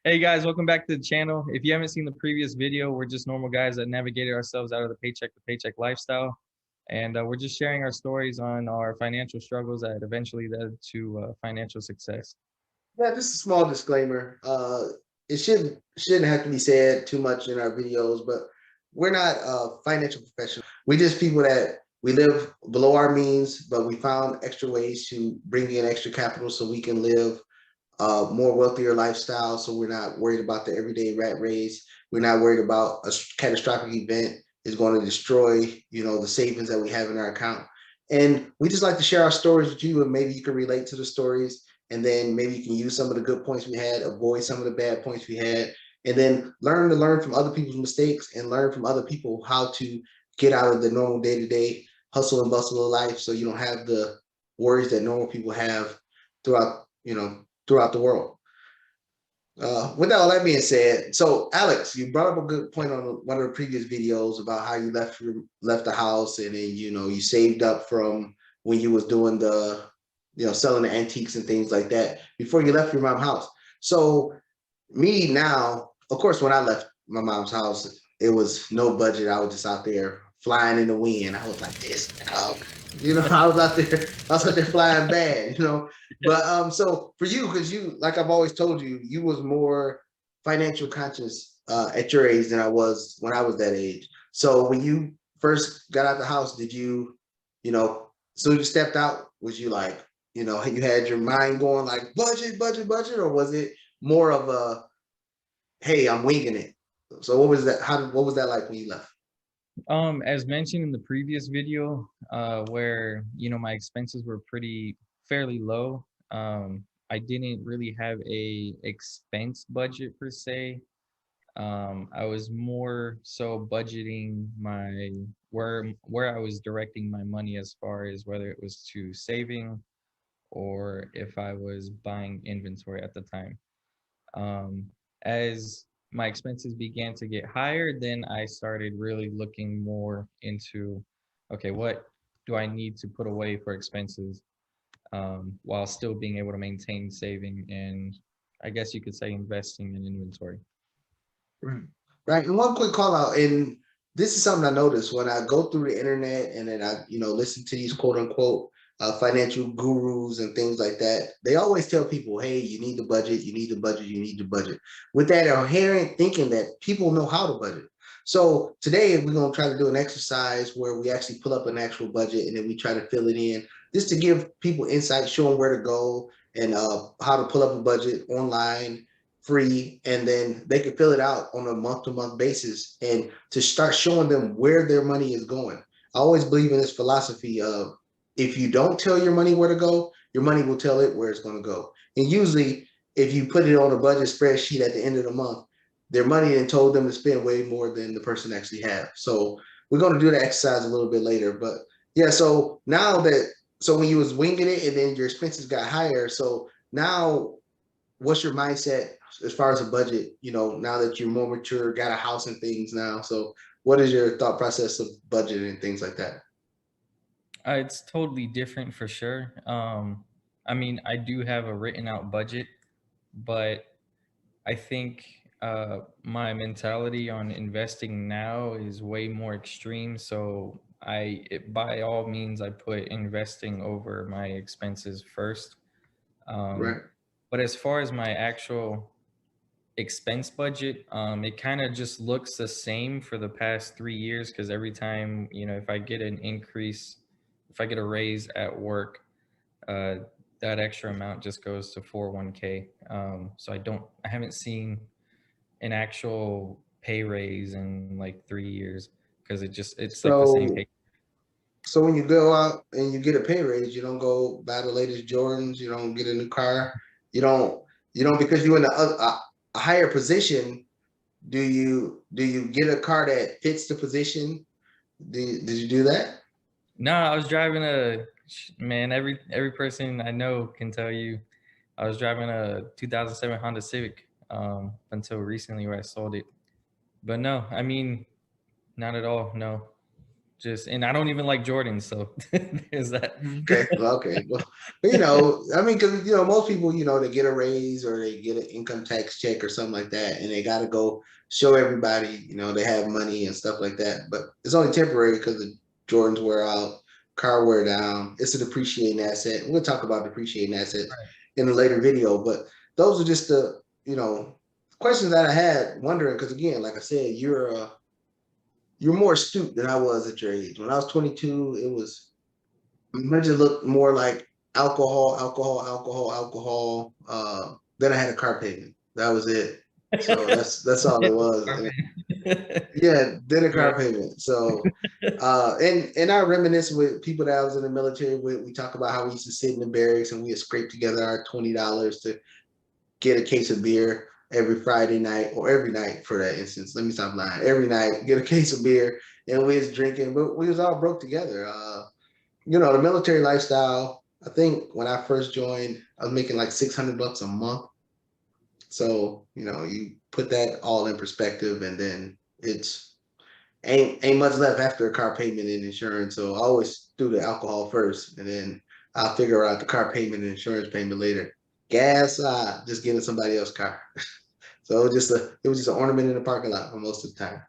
Hey guys, welcome back to the channel. If you haven't seen the previous video, we're just normal guys that navigated ourselves out of the paycheck to paycheck lifestyle. And we're just sharing our stories on our financial struggles that eventually led to financial success. Yeah, just a small disclaimer. It shouldn't have to be said too much in our videos, but we're not financial professionals. We just people that we live below our means, but we found extra ways to bring in extra capital so we can live a more wealthier lifestyle. So we're not worried about the everyday rat race. We're not worried about a catastrophic event is going to destroy, the savings that we have in our account. And we just like to share our stories with you, and maybe you can relate to the stories, and then maybe you can use some of the good points we had, avoid some of the bad points we had, and then learn from other people's mistakes and learn from other people how to get out of the normal day-to-day hustle and bustle of life, so you don't have the worries that normal people have throughout the world. With all that being said, so Alex, you brought up a good point on one of the previous videos about how you left the house, and then you saved up from when you was doing the selling the antiques and things like that before you left your mom's house. So me now, of course, when I left my mom's house, it was no budget. I was just out there flying in the wind. I was like this, I was out there flying bad, But so for you, because you, like I've always told you, you was more financial conscious at your age than I was when I was that age. So when you first got out the house, did so you stepped out, was you like, you had your mind going like budget, budget, budget, or was it more of a, hey, I'm winging it? So what was that? What was that like when you left? As mentioned in the previous video, where my expenses were pretty fairly low. I didn't really have a expense budget per se. I was more so budgeting my where I was directing my money as far as whether it was to saving or if I was buying inventory at the time. As my expenses began to get higher, then I started really looking more into, okay, what do I need to put away for expenses while still being able to maintain saving and I guess you could say investing in inventory. Right. Right. And one quick call out, and this is something I noticed when I go through the internet and then I, listen to these quote unquote financial gurus and things like that. They always tell people, hey, you need the budget, you need the budget, you need the budget. With that inherent thinking that people know how to budget. So today we're going to try to do an exercise where we actually pull up an actual budget and then we try to fill it in just to give people insight, show them where to go and how to pull up a budget online free, and then they can fill it out on a month-to-month basis and to start showing them where their money is going. I always believe in this philosophy of, if you don't tell your money where to go, your money will tell it where it's going to go. And usually if you put it on a budget spreadsheet at the end of the month, their money and told them to spend way more than the person actually have. So we're going to do the exercise a little bit later. But yeah, so when you was winging it and then your expenses got higher, so now what's your mindset as far as a budget, now that you're more mature, got a house and things now? So what is your thought process of budgeting and things like that? It's totally different for sure. I mean, I do have a written out budget, but I think my mentality on investing now is way more extreme. So by all means, I put investing over my expenses first. Um, Right. but as far as my actual expense budget, it kind of just looks the same for the past 3 years because every time, if I get an increase, if I get a raise at work, uh, that extra amount just goes to 401k. So I haven't seen an actual pay raise in like 3 years because it's like the same pay. So so when you go out and you get a pay raise, you don't go buy the latest Jordans, you don't get a new car, you don't because you're in a higher position. Do you get a car that fits the position? Did you do that? No, I was driving a man. Every person I know can tell you, I was driving a 2007 Honda Civic until recently where I sold it. But no, I mean, not at all. No, just, and I don't even like Jordans, so there's that. Okay, well, okay. Well, I mean, because most people, they get a raise or they get an income tax check or something like that, and they got to go show everybody, they have money and stuff like that. But it's only temporary because the Jordans wear out, car wear down. It's a depreciating asset. We'll talk about depreciating assets Right. in a later video, but those are just the, questions that I had wondering. Because again, like I said, you're more astute than I was at your age. When I was 22, it was budget looked more like alcohol, alcohol, alcohol, alcohol. Then I had a car payment. That was it. So that's all it was. And yeah, then a Right. car payment. So and I reminisce with people that I was in the military with. We talk about how we used to sit in the barracks and we would scrape together our $20 to get a case of beer every Friday night or every night for that instance. Let me stop lying. Every night, get a case of beer and we was drinking, but we was all broke together. The military lifestyle, I think when I first joined, I was making like $600 a month. So, you put that all in perspective and then it's ain't much left after a car payment and insurance. So I always do the alcohol first and then I'll figure out the car payment and insurance payment later. Gas, just getting somebody else's car. So it was just an ornament in the parking lot for most of the time.